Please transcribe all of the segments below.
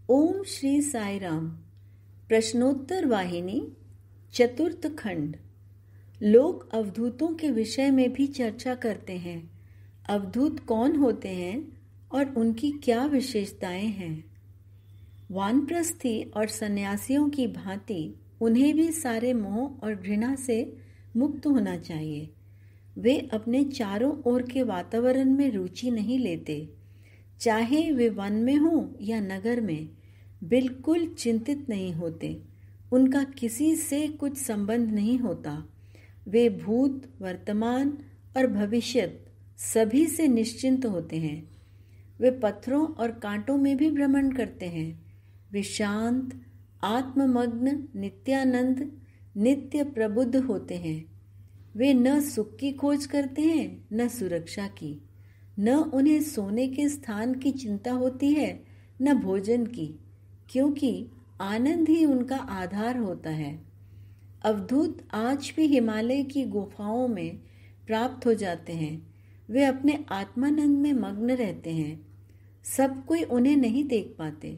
ओम श्री साई राम। प्रश्नोत्तर वाहिनी, चतुर्थ खंड। लोग अवधूतों के विषय में भी चर्चा करते हैं। अवधूत कौन होते हैं और उनकी क्या विशेषताएं हैं? वानप्रस्थी और सन्यासियों की भांति उन्हें भी सारे मोह और घृणा से मुक्त होना चाहिए। वे अपने चारों ओर के वातावरण में रुचि नहीं लेते, चाहे वे वन में हों या नगर में। बिल्कुल चिंतित नहीं होते, उनका किसी से कुछ संबंध नहीं होता। वे भूत, वर्तमान और भविष्य सभी से निश्चिंत होते हैं। वे पत्थरों और कांटों में भी भ्रमण करते हैं। वे शांत, आत्ममग्न, नित्यानंद, नित्य प्रबुद्ध होते हैं। वे न सुख की खोज करते हैं न सुरक्षा की। न उन्हें सोने के स्थान की चिंता होती है न भोजन की, क्योंकि आनंद ही उनका आधार होता है। अवधूत आज भी हिमालय की गुफाओं में प्राप्त हो जाते हैं। वे अपने आत्मानंद में मग्न रहते हैं। सब कोई उन्हें नहीं देख पाते।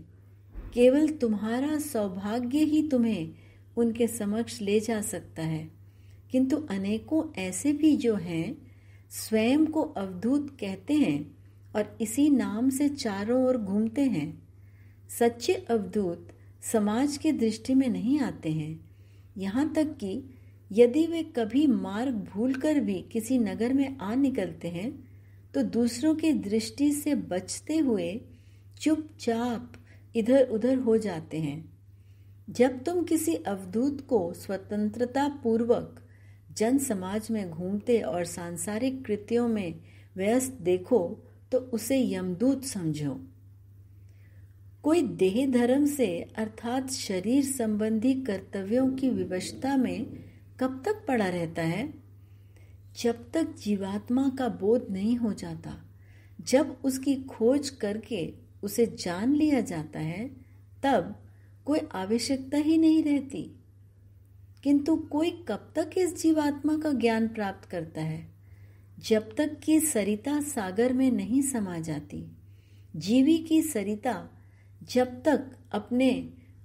केवल तुम्हारा सौभाग्य ही तुम्हें उनके समक्ष ले जा सकता है। किंतु अनेकों ऐसे भी जो हैं, स्वयं को अवधूत कहते हैं और इसी नाम से चारों ओर घूमते हैं। सच्चे अवधूत समाज की दृष्टि में नहीं आते हैं। यहाँ तक कि यदि वे कभी मार्ग भूलकर भी किसी नगर में आ निकलते हैं तो दूसरों की दृष्टि से बचते हुए चुपचाप इधर उधर हो जाते हैं। जब तुम किसी अवधूत को स्वतंत्रता पूर्वक जन समाज में घूमते और सांसारिक कृत्यों में व्यस्त देखो तो उसे यमदूत समझो। कोई देह धर्म से अर्थात शरीर संबंधी कर्तव्यों की विवशता में कब तक पड़ा रहता है? जब तक जीवात्मा का बोध नहीं हो जाता। जब उसकी खोज करके उसे जान लिया जाता है तब कोई आवश्यकता ही नहीं रहती। किंतु कोई कब तक इस जीवात्मा का ज्ञान प्राप्त करता है? जब तक कि सरिता सागर में नहीं समा जाती। जीवी की सरिता जब तक अपने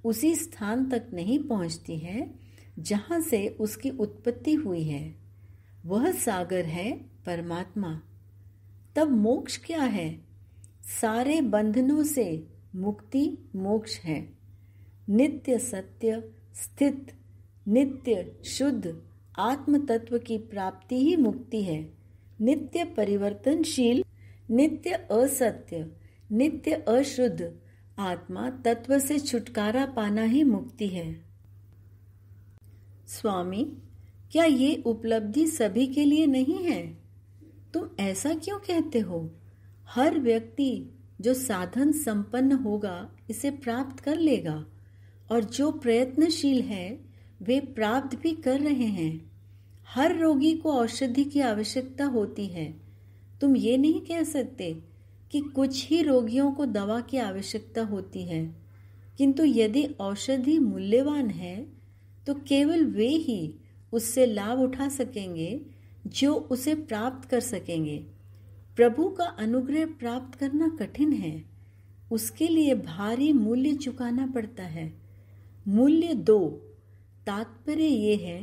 उसी स्थान तक नहीं पहुंचती है जहां से उसकी उत्पत्ति हुई है, वह सागर है परमात्मा। तब मोक्ष क्या है? सारे बंधनों से मुक्ति मोक्ष है। नित्य सत्य स्थित, नित्य शुद्ध आत्म तत्व की प्राप्ति ही मुक्ति है। नित्य परिवर्तनशील, नित्य असत्य, नित्य अशुद्ध आत्मा तत्व से छुटकारा पाना ही मुक्ति है। स्वामी, क्या ये उपलब्धि सभी के लिए नहीं है? तुम ऐसा क्यों कहते हो? हर व्यक्ति जो साधन संपन्न होगा इसे प्राप्त कर लेगा, और जो प्रयत्नशील है वे प्राप्त भी कर रहे हैं। हर रोगी को औषधि की आवश्यकता होती है। तुम ये नहीं कह सकते कि कुछ ही रोगियों को दवा की आवश्यकता होती है। किंतु यदि औषधि मूल्यवान है तो केवल वे ही उससे लाभ उठा सकेंगे जो उसे प्राप्त कर सकेंगे। प्रभु का अनुग्रह प्राप्त करना कठिन है। उसके लिए भारी मूल्य चुकाना पड़ता है। मूल्य 2। तात्पर्य ये है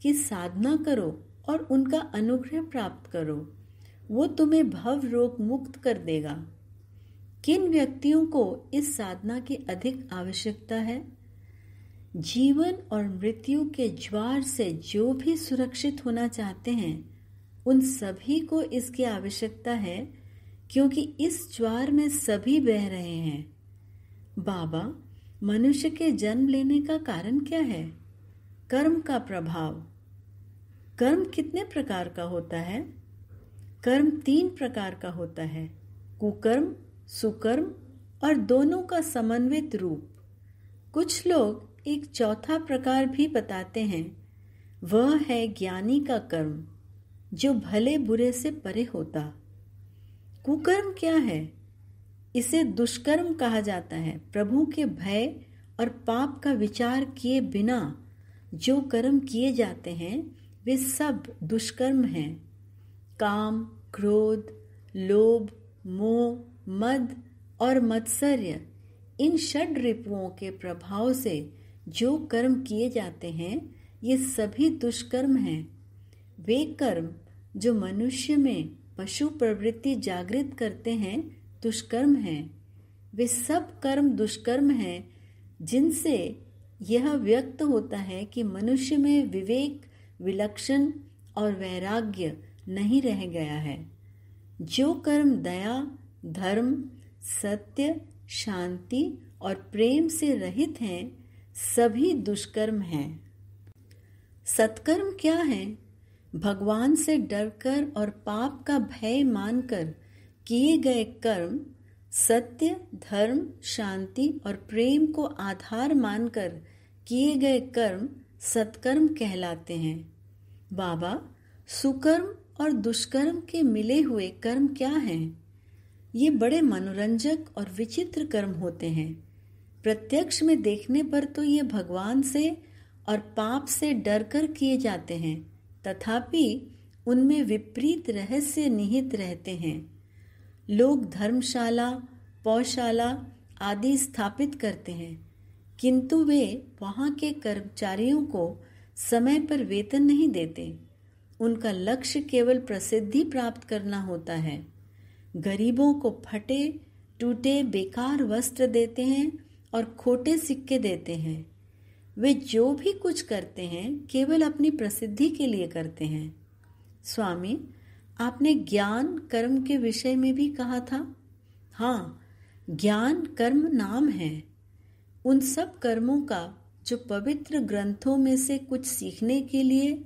कि साधना करो और उनका अनुग्रह प्राप्त करो। वो तुम्हें भव रोग मुक्त कर देगा। किन व्यक्तियों को इस साधना की अधिक आवश्यकता है? जीवन और मृत्यु के ज्वार से जो भी सुरक्षित होना चाहते हैं उन सभी को इसकी आवश्यकता है, क्योंकि इस ज्वार में सभी बह रहे हैं। बाबा, मनुष्य के जन्म लेने का कारण क्या है? कर्म का प्रभाव। कर्म कितने प्रकार का होता है? कर्म 3 प्रकार का होता है, कुकर्म, सुकर्म और दोनों का समन्वित रूप। कुछ लोग एक चौथा प्रकार भी बताते हैं, वह है ज्ञानी का कर्म, जो भले बुरे से परे होता। कुकर्म क्या है? इसे दुष्कर्म कहा जाता है। प्रभु के भय और पाप का विचार किए बिना जो कर्म किए जाते हैं वे सब दुष्कर्म हैं। काम, क्रोध, लोभ, मोह, मद और मत्सर्य, इन षड रिपुओं के प्रभाव से जो कर्म किए जाते हैं ये सभी दुष्कर्म हैं। वे कर्म जो मनुष्य में पशु प्रवृत्ति जागृत करते हैं दुष्कर्म हैं। वे सब कर्म दुष्कर्म हैं जिनसे यह व्यक्त होता है कि मनुष्य में विवेक, विलक्षण और वैराग्य नहीं रह गया है। जो कर्म दया, धर्म, सत्य, शांति और प्रेम से रहित हैं सभी दुष्कर्म हैं। सत्कर्म क्या है? भगवान से डरकर और पाप का भय मानकर किए गए कर्म सत्य, धर्म, शांति और प्रेम को आधार मानकर किए गए कर्म सत्कर्म कहलाते हैं। बाबा, सुकर्म और दुष्कर्म के मिले हुए कर्म क्या हैं? ये बड़े मनोरंजक और विचित्र कर्म होते हैं। प्रत्यक्ष में देखने पर तो ये भगवान से और पाप से डरकर किए जाते हैं, तथापि उनमें विपरीत रहस्य निहित रहते हैं। लोग धर्मशाला, पौशाला आदि स्थापित करते हैं, किंतु वे वहाँ के कर्मचारियों को समय पर वेतन नहीं देते। उनका लक्ष्य केवल प्रसिद्धि प्राप्त करना होता है। गरीबों को फटे टूटे बेकार वस्त्र देते हैं और खोटे सिक्के देते हैं। वे जो भी कुछ करते हैं केवल अपनी प्रसिद्धि के लिए करते हैं। स्वामी, आपने ज्ञान कर्म के विषय में भी कहा था। हाँ, ज्ञान कर्म नाम है उन सब कर्मों का जो पवित्र ग्रंथों में से कुछ सीखने के लिए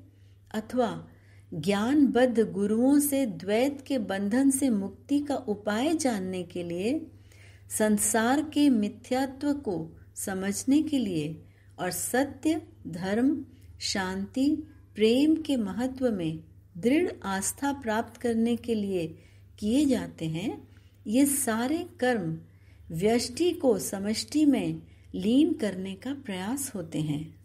अथवा ज्ञानबद्ध गुरुओं से द्वैत के बंधन से मुक्ति का उपाय जानने के लिए, संसार के मिथ्यात्व को समझने के लिए और सत्य, धर्म, शांति, प्रेम के महत्व में दृढ़ आस्था प्राप्त करने के लिए किए जाते हैं। ये सारे कर्म व्यष्टि को समष्टि में लीन करने का प्रयास होते हैं।